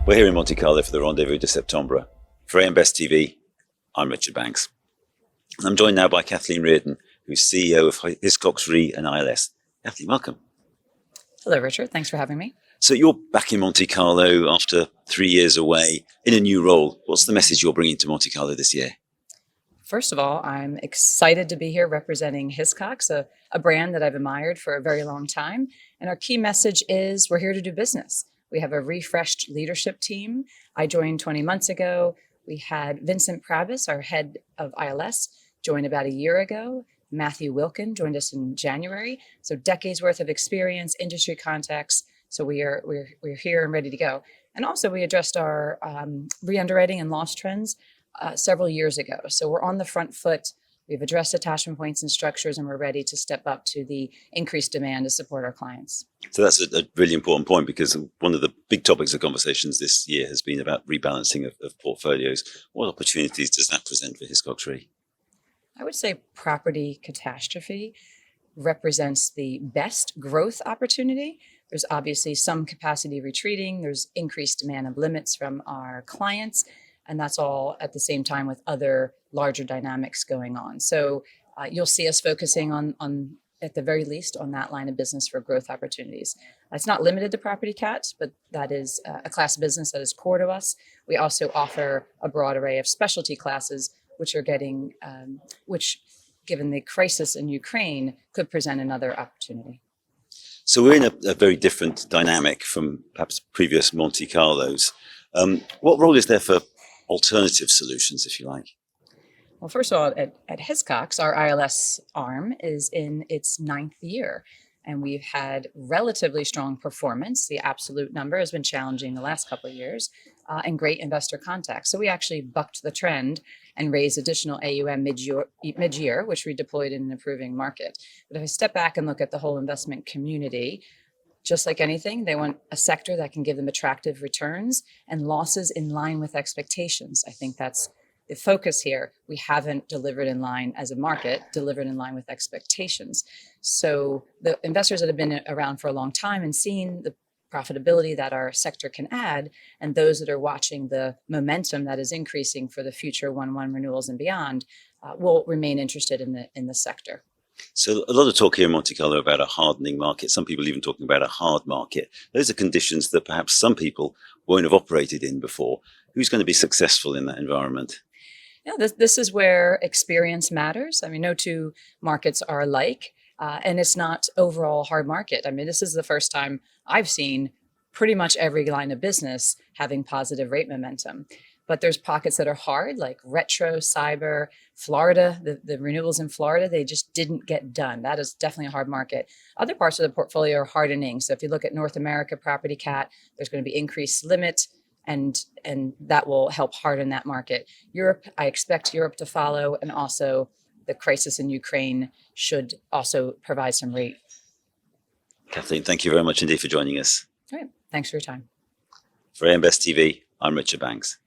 We're here in Monte Carlo for the Rendez-Vous de Septembre. For AM Best TV, I'm Richard Banks. I'm joined now by Kathleen Reardon, who's CEO of Hiscox Re and ILS. Kathleen, welcome. Hello, Richard. Thanks for having me. So you're back in Monte Carlo after 3 years away in a new role. What's the message you're bringing to Monte Carlo this year? First of all, I'm excited to be here representing Hiscox, a brand that I've admired for a very long time. And our key message is we're here to do business. We have a refreshed leadership team. I joined 20 months ago. We had Vincent Prabis, our head of ILS, join about a year ago. Matthew Wilkin joined us in January. So decades worth of experience, industry contacts. So we're here and ready to go. And also we addressed our re-underwriting and loss trends several years ago. So we're on the front foot. We've addressed attachment points and structures, and we're ready to step up to the increased demand to support our clients. So that's a really important point, because one of the big topics of conversations this year has been about rebalancing of portfolios. What opportunities does that present for Hiscox Re? I would say property catastrophe represents the best growth opportunity. There's obviously some capacity retreating. There's increased demand of limits from our clients. And that's all at the same time with other larger dynamics going on. So you'll see us focusing on, at the very least, on that line of business for growth opportunities. It's not limited to property cats, but that is a class of business that is core to us. We also offer a broad array of specialty classes, which are getting, which, given the crisis in Ukraine, could present another opportunity. So we're in a very different dynamic from perhaps previous Monte Carlos. What role is there for alternative solutions, if you like? Well, first of all, at Hiscox, our ILS arm is in its 9th year, and we've had relatively strong performance. The absolute number has been challenging the last couple of years, and great investor contacts. So we actually bucked the trend and raised additional AUM mid-year, which we deployed in an improving market. But if I step back and look at the whole investment community, just like anything, they want a sector that can give them attractive returns and losses in line with expectations. I think that's the focus here. We haven't delivered in line as a market, delivered in line with expectations. So the investors that have been around for a long time and seen the profitability that our sector can add, and those that are watching the momentum that is increasing for the future 1/1 renewals and beyond, will remain interested in the sector. So a lot of talk here in Monte Carlo about a hardening market. Some people even talking about a hard market. Those are conditions that perhaps some people won't have operated in before. Who's going to be successful in that environment? Yeah, this is where experience matters. I mean, no two markets are alike, and it's not overall hard market. I mean, this is the first time I've seen pretty much every line of business having positive rate momentum. But there's pockets that are hard, like retro, cyber, Florida, the renewals in Florida, they just didn't get done. That is definitely a hard market. Other parts of the portfolio are hardening. So if you look at North America property cat, there's going to be increased limit, and that will help harden that market. Europe, I expect Europe to follow, and also the crisis in Ukraine should also provide some rate. Kathleen, thank you very much indeed for joining us. All right. Thanks for your time. For AM Best TV, I'm Richard Banks.